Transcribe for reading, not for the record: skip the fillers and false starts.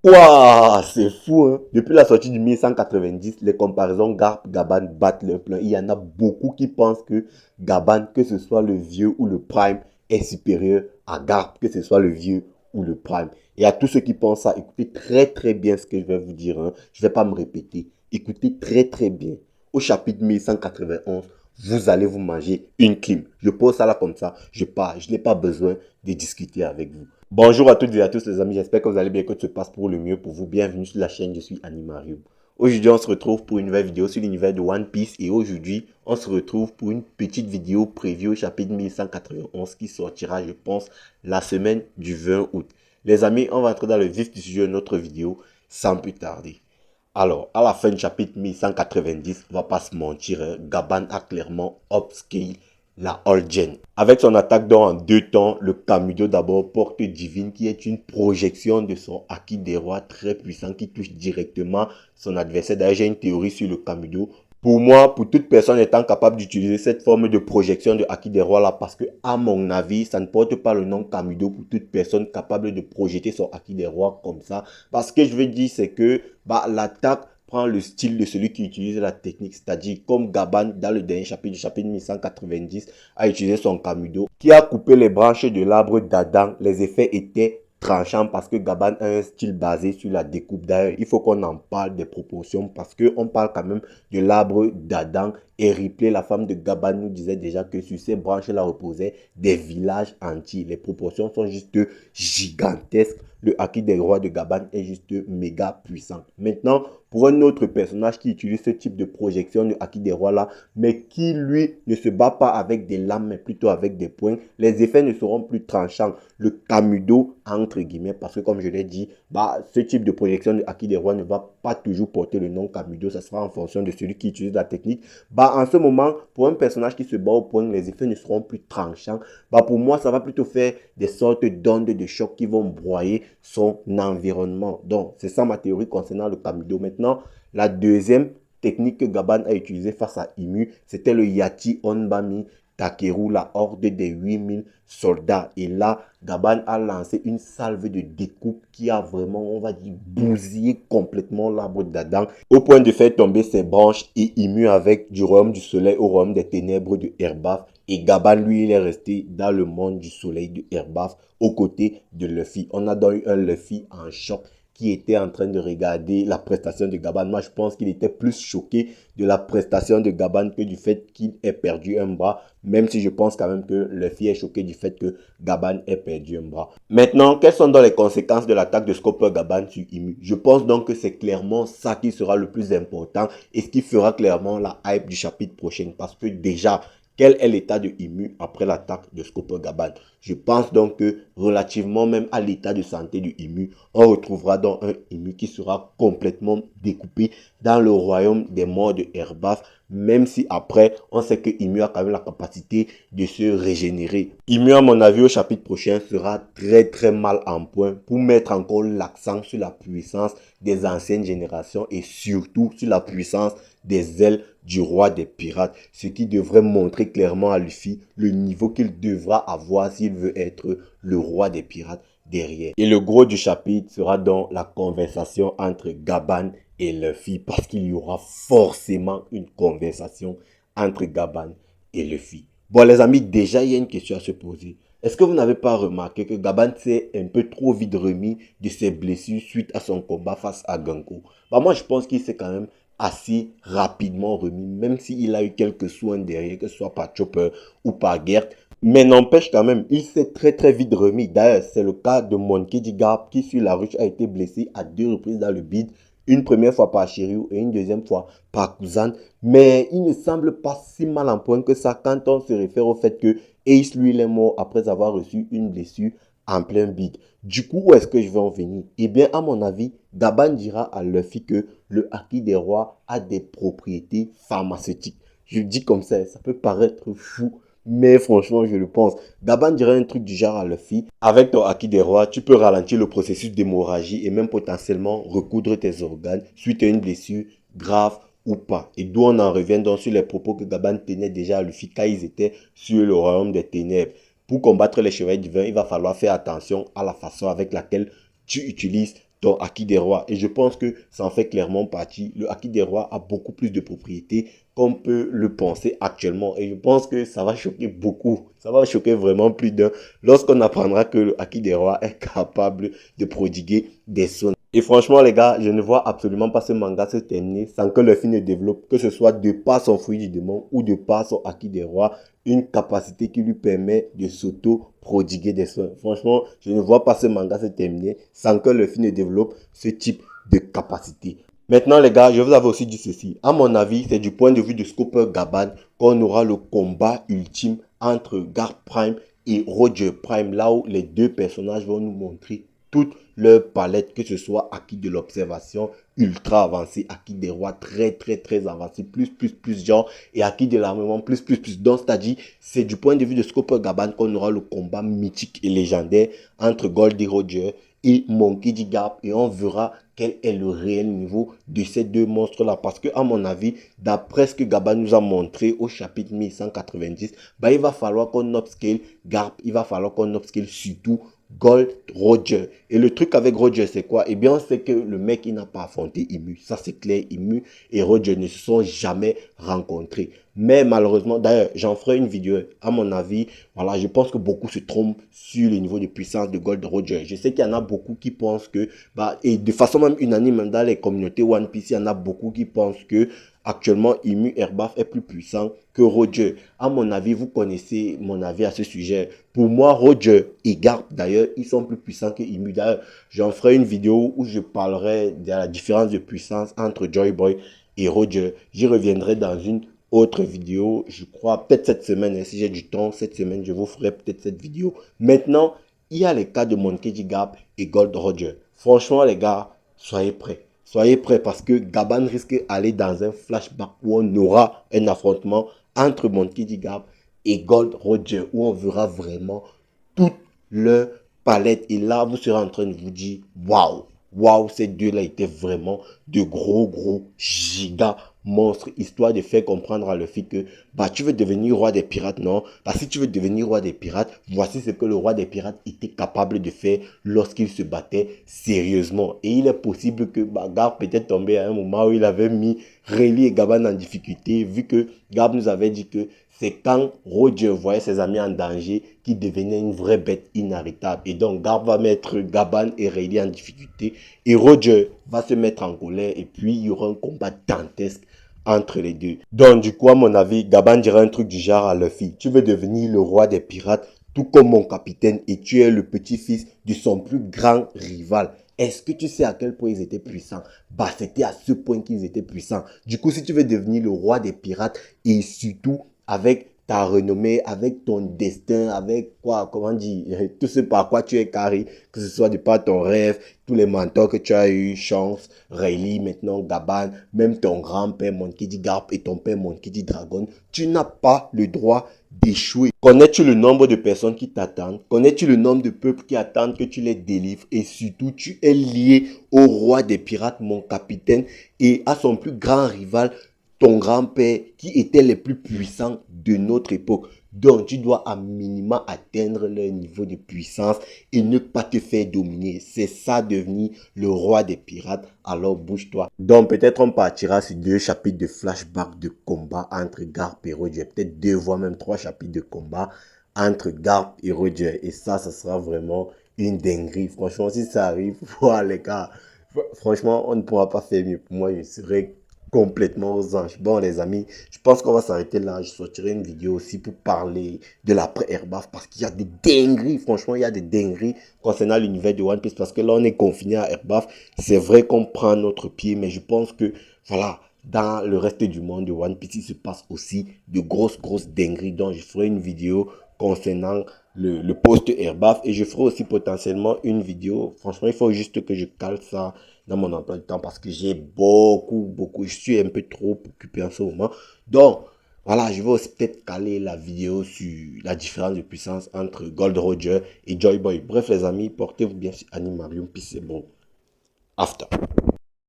Ouah, c'est fou, hein. Depuis la sortie du 1190, les comparaisons Garp-Gaban battent leur plein. Il y en a beaucoup qui pensent que Gaban, que ce soit le vieux ou le prime, est supérieur à Garp, que ce soit le vieux ou le prime. Et à tous ceux qui pensent ça, écoutez très très bien ce que je vais vous dire, hein. Je ne vais pas me répéter. Écoutez très très bien. Au chapitre 1191, vous allez vous manger une clim. Je pose ça là comme ça, je pars. Je n'ai pas besoin de discuter avec vous. Bonjour à toutes et à tous les amis, j'espère que vous allez bien, que tout se passe pour le mieux pour vous. Bienvenue sur la chaîne, je suis Animarium. Aujourd'hui, on se retrouve pour une nouvelle vidéo sur l'univers de One Piece et aujourd'hui, on se retrouve pour une petite vidéo prévue au chapitre 1191 qui sortira, je pense, la semaine du 20 août. Les amis, on va entrer dans le vif du sujet de notre vidéo sans plus tarder. Alors, à la fin du chapitre 1190, on va pas se mentir, hein, Gaban a clairement upscale la All Gen. Avec son attaque d'or en deux temps, le Kamido d'abord porte divine qui est une projection de son Haki des rois très puissant qui touche directement son adversaire. D'ailleurs, j'ai une théorie sur le Kamido. Pour moi, pour toute personne étant capable d'utiliser cette forme de projection de Haki des rois là, parce que à mon avis, ça ne porte pas le nom Kamido pour toute personne capable de projeter son Haki des rois comme ça. Parce que je veux dire, c'est que l'attaque prend le style de celui qui utilise la technique, c'est-à-dire comme Gaban dans le dernier chapitre, du chapitre 1190, a utilisé son Kamido, qui a coupé les branches de l'arbre d'Adam. Les effets étaient tranchants parce que Gaban a un style basé sur la découpe. D'ailleurs, il faut qu'on en parle des proportions parce qu'on parle quand même de l'arbre d'Adam. Et Ripley, la femme de Gaban, nous disait déjà que sur ces branches-là reposaient des villages entiers. Les proportions sont juste gigantesques. Le Haki des rois de Gaban est juste méga puissant. Maintenant, pour un autre personnage qui utilise ce type de projection de Haki des rois là, mais qui lui ne se bat pas avec des lames, mais plutôt avec des poings, les effets ne seront plus tranchants. Le Kamido, entre guillemets, parce que comme je l'ai dit, ce type de projection de Haki des rois ne va pas toujours porter le nom Kamido, ça sera en fonction de celui qui utilise la technique. En ce moment, pour un personnage qui se bat au poing, les effets ne seront plus tranchants. Pour moi, ça va plutôt faire des sortes d'ondes de choc qui vont broyer son environnement. Donc, c'est ça ma théorie concernant le Kamido. Maintenant, la deuxième technique que Gaban a utilisée face à Imu, c'était le Yati Onbami Takeru, la horde des 8000 soldats. Et là, Gaban a lancé une salve de découpe qui a vraiment, on va dire, bousillé complètement l'arbre d'Adam, au point de faire tomber ses branches et Imu avec du royaume du soleil au royaume des ténèbres de Herbaf. Et Gaban, lui, il est resté dans le monde du soleil de Herbaf, aux côtés de Luffy. On a donc eu un Luffy en choc qui était en train de regarder la prestation de Gaban. Moi, je pense qu'il était plus choqué de la prestation de Gaban que du fait qu'il ait perdu un bras, même si je pense quand même que Luffy est choqué du fait que Gaban ait perdu un bras. Maintenant, quelles sont donc les conséquences de l'attaque de Scopper Gaban sur Imu? Je pense donc que c'est clairement ça qui sera le plus important et ce qui fera clairement la hype du chapitre prochain, parce que déjà, quel est l'état de Imu après l'attaque de Scopper Gaban? Je pense donc que relativement même à l'état de santé du Imu, on retrouvera donc un Imu qui sera complètement découpé dans le royaume des morts de Herbaf, même si après, on sait que Imu a quand même la capacité de se régénérer. Imu, à mon avis, au chapitre prochain, sera très très mal en point pour mettre encore l'accent sur la puissance des anciennes générations et surtout sur la puissance des ailes du roi des pirates, ce qui devrait montrer clairement à Luffy le niveau qu'il devra avoir s'il veut être le roi des pirates derrière. Et le gros du chapitre sera donc la conversation entre Gaban et Luffy, parce qu'il y aura forcément une conversation entre Gaban et Luffy. Bon les amis, déjà il y a une question à se poser. Est-ce que vous n'avez pas remarqué que Gaban s'est un peu trop vite remis de ses blessures suite à son combat face à Ganko? Moi je pense qu'il s'est quand même assez rapidement remis, même s'il a eu quelques soins derrière, que ce soit par Chopper ou par Gert. Mais n'empêche quand même, il s'est très très vite remis. D'ailleurs, c'est le cas de Monkey D. Garp qui sur la ruche a été blessé à 2 reprises dans le bide. Une première fois par Shiryu et une deuxième fois par Kuzan. Mais il ne semble pas si mal en point que ça quand on se réfère au fait que Ace, lui, il est mort après avoir reçu une blessure en plein bide. Du coup, où est-ce que je vais en venir? Eh bien, à mon avis, Gaban dira à Luffy que le Haki des rois a des propriétés pharmaceutiques. Je dis comme ça peut paraître fou, mais franchement, je le pense. Gaban dirait un truc du genre à Luffy: avec ton Haki des rois, tu peux ralentir le processus d'hémorragie et même potentiellement recoudre tes organes suite à une blessure grave ou pas. Et d'où on en revient donc sur les propos que Gaban tenait déjà à Luffy quand ils étaient sur le royaume des ténèbres. Pour combattre les chevaliers divins, il va falloir faire attention à la façon avec laquelle tu utilises ton Haki des Rois. Et je pense que ça en fait clairement partie. Le Haki des Rois a beaucoup plus de propriétés qu'on peut le penser actuellement. Et je pense que ça va choquer beaucoup. Ça va choquer vraiment plus d'un lorsqu'on apprendra que le Haki des Rois est capable de prodiguer des sons. Et franchement, les gars, je ne vois absolument pas ce manga se terminer sans que Luffy ne développe, que ce soit de par son fruit du démon ou de par son Haki des Rois, une capacité qui lui permet de s'auto-prodiguer des soins. Franchement, je ne vois pas ce manga se terminer sans que Luffy ne développe ce type de capacité. Maintenant, les gars, je vous avais aussi dit ceci. À mon avis, c'est du point de vue de Scooper Gaban qu'on aura le combat ultime entre Garp Prime et Roger Prime, là où les deux personnages vont nous montrer toute leur palette, que ce soit acquis de l'observation ultra avancé, acquis des rois très avancé, plus genre, et acquis de l'armement plus. Donc, c'est-à-dire, c'est du point de vue de Scooper Gaban qu'on aura le combat mythique et légendaire entre Goldie Roger et Monkey D. Garp, et on verra quel est le réel niveau de ces deux monstres-là. Parce que, à mon avis, d'après ce que Gaban nous a montré au chapitre 1190, bah, il va falloir qu'on upscale Garp, il va falloir qu'on upscale surtout Gold Roger. Et le truc avec Roger, c'est quoi? Eh bien, c'est que le mec, il n'a pas affronté Imu. Ça, c'est clair. Imu et Roger ne se sont jamais rencontrés. Mais malheureusement, d'ailleurs, j'en ferai une vidéo. À mon avis, voilà, je pense que beaucoup se trompent sur le niveau de puissance de Gold Roger. Je sais qu'il y en a beaucoup qui pensent que, bah, et de façon même unanime dans les communautés One Piece, il y en a beaucoup qui pensent que actuellement, Imu Erbaf est plus puissant que Roger. À mon avis, vous connaissez mon avis à ce sujet. Pour moi, Roger et Garp, d'ailleurs, ils sont plus puissants que Imu. D'ailleurs, j'en ferai une vidéo où je parlerai de la différence de puissance entre Joy Boy et Roger. J'y reviendrai dans une autre vidéo, je crois, peut-être cette semaine, hein, si j'ai du temps, cette semaine, je vous ferai peut-être cette vidéo. Maintenant, il y a les cas de Monkey D. Garp et Gold Roger. Franchement, les gars, soyez prêts. Soyez prêts parce que Gaban risque d'aller dans un flashback où on aura un affrontement entre Monkey D. Garp et Gold Roger, où on verra vraiment toute leur palette. Et là, vous serez en train de vous dire, waouh, waouh, ces deux-là étaient vraiment de gros giga monstres, histoire de faire comprendre à Luffy que, bah, tu veux devenir roi des pirates, non? Bah, si tu veux devenir roi des pirates, voici ce que le roi des pirates était capable de faire lorsqu'il se battait sérieusement. Et il est possible que, bah, Garp peut-être tombé à un moment où il avait mis Rayleigh et Gaban en difficulté, vu que Garp nous avait dit que c'est quand Roger voyait ses amis en danger qu'il devenait une vraie bête inarrêtable. Et donc, Garp va mettre Gaban et Rayleigh en difficulté. Et Roger va se mettre en colère. Et puis, il y aura un combat dantesque entre les deux. Donc, du coup, à mon avis, Gaban dira un truc du genre à Luffy. Tu veux devenir le roi des pirates, tout comme mon capitaine, et tu es le petit-fils de son plus grand rival. Est-ce que tu sais à quel point ils étaient puissants? Bah, c'était à ce point qu'ils étaient puissants. Du coup, si tu veux devenir le roi des pirates, et surtout avec ta renommée, avec ton destin, avec quoi, comment dire, tout ce par quoi tu es carré, que ce soit de par ton rêve, tous les mentors que tu as eu, Chance, Rayleigh, maintenant Gaban, même ton grand-père Monkey D. Garp et ton père Monkey D. Dragon, tu n'as pas le droit d'échouer. Connais-tu le nombre de personnes qui t'attendent? Connais-tu le nombre de peuples qui attendent que tu les délivres? Et surtout, tu es lié au roi des pirates, mon capitaine, et à son plus grand rival, ton grand-père, qui étaient les plus puissants de notre époque. Donc, tu dois à minima atteindre leur niveau de puissance et ne pas te faire dominer. C'est ça, devenir le roi des pirates. Alors, bouge-toi. Donc, peut-être on partira sur 2 chapitres de flashback de combat entre Garp et Roger. Peut-être 2 voire même 3 chapitres de combat entre Garp et Roger. Et ça sera vraiment une dinguerie. Franchement, si ça arrive, voilà les gars. Franchement, on ne pourra pas faire mieux. Pour moi, je serais complètement aux anges. Bon, les amis, je pense qu'on va s'arrêter là. Je sortirai une vidéo aussi pour parler de l'après-Erbaf parce qu'il y a des dingueries. Franchement, il y a des dingueries concernant l'univers de One Piece parce que là, on est confiné à Erbaf. C'est vrai qu'on prend notre pied, mais je pense que, voilà, dans le reste du monde de One Piece, il se passe aussi de grosses dingueries. Donc, je ferai une vidéo concernant le post Erbaf et je ferai aussi potentiellement une vidéo. Franchement, il faut juste que je cale ça dans mon emploi du temps parce que j'ai beaucoup, je suis un peu trop occupé en ce moment. Donc, voilà, je vais aussi peut-être caler la vidéo sur la différence de puissance entre Gold Roger et Joy Boy. Bref, les amis, portez-vous bien sur Animarium, puis c'est bon. After.